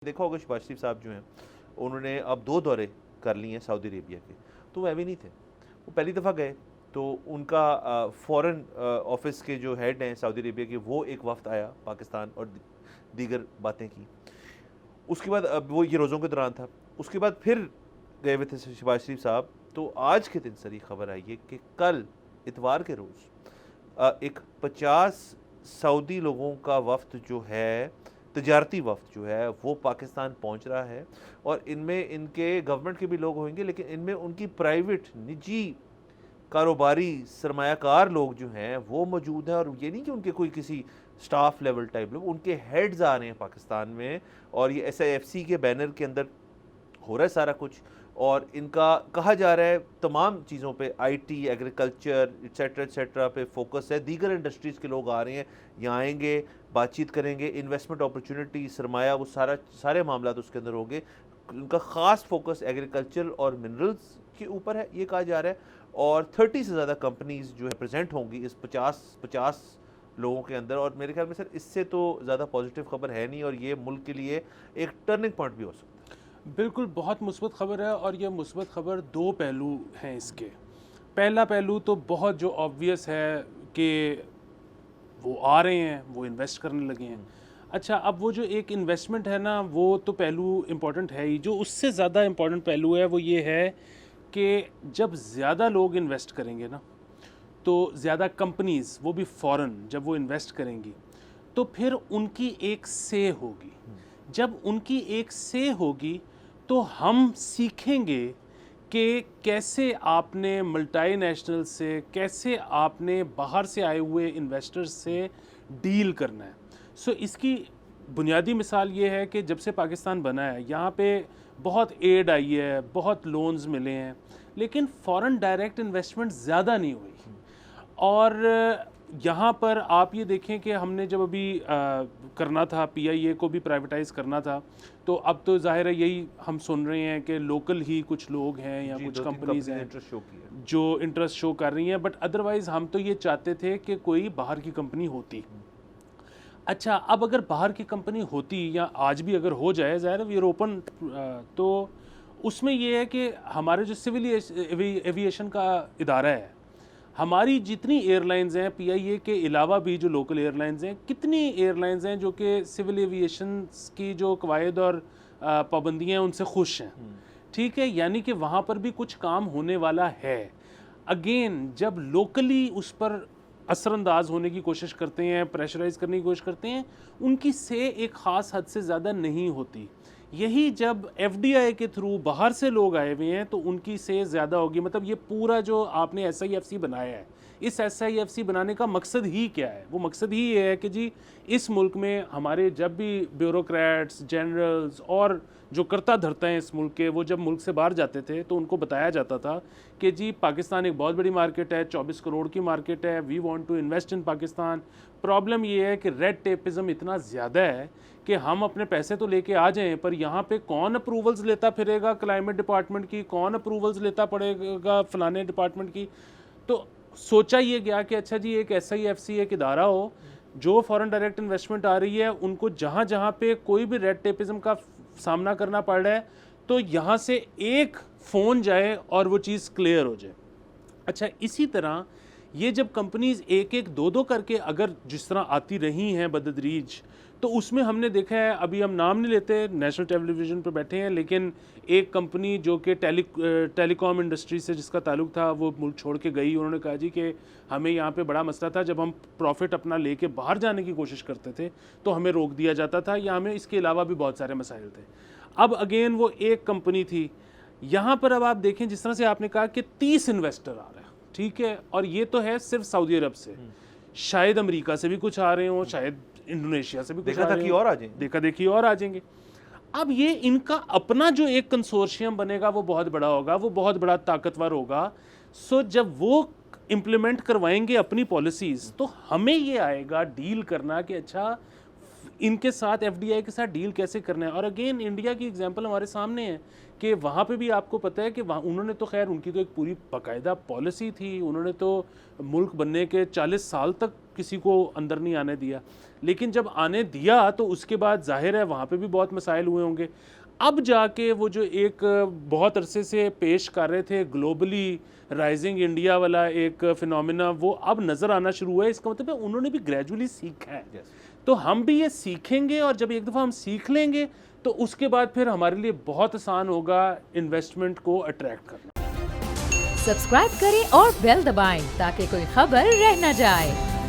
देखा होगा शहबाज शरीफ साहब जो हैं उन्होंने अब 2 दौरे कर लिए हैं सऊदी अरेबिया के, तो वो अभी नहीं थे। वो पहली दफ़ा गए तो उनका फ़ॉरेन ऑफ़िस के जो हेड हैं सऊदी अरेबिया के, वो एक वफ़्द आया पाकिस्तान और दीगर बातें की। उसके बाद अब वो ये रोज़ों के दौरान था। उसके बाद फिर गए हुए थे शहबाज शरीफ साहब। तो आज के दिन सर ये खबर आई है कि कल इतवार के रोज़ एक 50 सऊदी लोगों का वफ़्द जो है, तजारती वफ़्द जो है वो पाकिस्तान पहुंच रहा है। और इनमें इनके गवर्नमेंट के भी लोग होंगे, लेकिन इनमें उनकी प्राइवेट निजी कारोबारी सरमायाकार लोग जो हैं वो मौजूद हैं। और ये नहीं कि उनके कोई किसी स्टाफ लेवल टाइप लोग, उनके हेड्स आ रहे हैं पाकिस्तान में। और ये SIFC के बैनर के अंदर हो रहा है सारा कुछ। और इनका कहा जा रहा है तमाम चीज़ों पे, IT, एग्रीकल्चर एट्सेट्रा पे फोकस है। दीगर इंडस्ट्रीज़ के लोग आ रहे हैं, यहाँ आएंगे, बातचीत करेंगे, इन्वेस्टमेंट अपॉर्चुनिटी, सरमाया, वो सारे मामला उसके अंदर होंगे। उनका ख़ास फोकस एग्रीकल्चर और मिनरल्स के ऊपर है, ये कहा जा रहा है। और 30 से ज़्यादा कंपनीज़ जो है प्रेजेंट होंगी इस 50 लोगों के अंदर। और मेरे ख्याल में सर इससे तो ज़्यादा पॉजिटिव खबर है नहीं, और ये मुल्क के लिए एक टर्निंग पॉइंट भी हो सकता है। बिल्कुल, बहुत मुस्बत खबर है। और ये मुस्बत खबर दो पहलू हैं इसके। पहला पहलू तो बहुत जो ऑब्वियस है कि वो आ रहे हैं, वो इन्वेस्ट करने लगे हैं। अच्छा, अब वो जो एक इन्वेस्टमेंट है ना, वो तो पहलू इम्पॉर्टेंट है ही। जो उससे ज़्यादा इम्पॉर्टेंट पहलू है वो ये है कि जब ज़्यादा लोग इन्वेस्ट करेंगे ना, तो ज़्यादा कंपनीज़, वो भी फ़ॉरेन, जब वो इन्वेस्ट करेंगी तो फिर उनकी एक से होगी। जब उनकी एक से होगी तो हम सीखेंगे कि कैसे आपने मल्टीनेशनल से, कैसे आपने बाहर से आए हुए इन्वेस्टर्स से डील करना है। सो इसकी बुनियादी मिसाल ये है कि जब से पाकिस्तान बना है यहाँ पे बहुत एड आई है, बहुत लोन्स मिले हैं, लेकिन फॉरेन डायरेक्ट इन्वेस्टमेंट ज़्यादा नहीं हुई। और यहाँ पर आप ये देखें कि हमने जब अभी करना था, PIA को भी प्राइवेटाइज़ करना था, तो अब तो ज़ाहिर है यही हम सुन रहे हैं कि लोकल ही कुछ लोग हैं या कुछ कंपनीज हैं जो इंटरेस्ट शो कर रही हैं। बट अदरवाइज़ हम तो ये चाहते थे कि कोई बाहर की कंपनी होती। अच्छा, अब अगर बाहर की कंपनी होती या आज भी अगर हो जाए, ज़ाहिर है वी आर ओपन, तो उसमें ये है कि हमारे जो सिविल एविएशन का इदारा है, हमारी जितनी एयरलाइंस हैं PIA के अलावा भी, जो लोकल एयरलाइंस हैं, कितनी एयरलाइंस हैं जो कि सिविल एविएशन की जो कवायद और पाबंदियाँ हैं उनसे खुश हैं। ठीक है, यानी कि वहाँ पर भी कुछ काम होने वाला है। अगेन, जब लोकली उस पर असरअंदाज होने की कोशिश करते हैं, प्रेशराइज करने की कोशिश करते हैं, उनकी से एक ख़ास हद से ज़्यादा नहीं होती। यही जब FDI के थ्रू बाहर से लोग आए हुए हैं तो उनकी से ज़्यादा होगी। मतलब ये पूरा जो आपने SIFC बनाया है, इस SIFC बनाने का मकसद ही क्या है? वो मकसद ही ये है कि जी इस मुल्क में हमारे जब भी ब्यूरोक्रेट्स, जनरल्स और जो करता धरता है इस मुल्क के, वो जब मुल्क से बाहर जाते थे तो उनको बताया जाता था कि जी पाकिस्तान एक बहुत बड़ी मार्केट है, 24 करोड़ की मार्केट है, we want to invest in Pakistan. Problem ये है कि रेड टेपिज्म इतना ज़्यादा है कि हम अपने पैसे तो लेके आ जाएं, पर यहाँ पे कौन अप्रूवल्स लेता फिरेगा क्लाइमेट डिपार्टमेंट की, कौन अप्रूवल्स लेता पड़ेगा फलाने डिपार्टमेंट की। तो सोचा ये गया कि अच्छा जी एक SIFC एक इदारा हो जो फॉरेन डायरेक्ट इन्वेस्टमेंट आ रही है, उनको जहाँ जहाँ पे कोई भी रेड टेपिज्म का सामना करना पड़ रहा है तो यहाँ से एक फ़ोन जाए और वो चीज़ क्लियर हो जाए। अच्छा, इसी तरह ये जब कंपनीज एक एक दो दो करके अगर जिस तरह आती रही हैं बतदरीज, तो उसमें हमने देखा है, अभी हम नाम नहीं लेते, नेशनल टेलीविज़न पर बैठे हैं, लेकिन एक कंपनी जो कि टेलीकॉम इंडस्ट्री से जिसका ताल्लुक था वो मुल्क छोड़ के गई। उन्होंने कहा जी कि हमें यहाँ पे बड़ा मसला था, जब हम प्रॉफिट अपना लेके बाहर जाने की कोशिश करते थे तो हमें रोक दिया जाता था, या हमें इसके अलावा भी बहुत सारे मसाइल थे। अब अगेन वो एक कंपनी थी। यहाँ पर अब आप देखें, जिस तरह से आपने कहा कि 30 इन्वेस्टर आ रहे हैं, ठीक है, और ये तो है सिर्फ सऊदी अरब से, शायद अमेरिका से भी कुछ आ रहे हों, शायद इंडोनेशिया से भी कुछ आ रहे हों, देखा देखी और आ जाएंगे। अब ये इनका अपना जो एक कंसोर्शियम बनेगा वो बहुत बड़ा होगा, वो बहुत बड़ा ताकतवर होगा। सो जब वो इम्प्लीमेंट करवाएंगे अपनी पॉलिसीज़, तो हमें ये आएगा डील करना कि अच्छा इनके साथ FDI के साथ डील कैसे करना है। और अगेन इंडिया की एग्जांपल हमारे सामने है कि वहाँ पे भी आपको पता है कि वहाँ उन्होंने तो खैर, उनकी तो एक पूरी बाकायदा पॉलिसी थी, उन्होंने तो मुल्क बनने के 40 साल तक किसी को अंदर नहीं आने दिया, लेकिन जब आने दिया तो उसके बाद जाहिर है वहाँ पे भी बहुत मसाइल हुए होंगे। अब जाके वो जो एक बहुत अरसे से पेश कर रहे थे ग्लोबली राइजिंग इंडिया वाला एक फिनोमिना, वो अब नज़र आना शुरू हुआ है। इसका मतलब है उन्होंने भी ग्रेजुअली सीखा है। तो हम भी ये सीखेंगे, और जब एक दफ़ा हम सीख लेंगे तो उसके बाद फिर हमारे लिए बहुत आसान होगा इन्वेस्टमेंट को अट्रैक्ट करना। सब्सक्राइब करें और बेल दबाएं ताकि कोई खबर रह न जाए।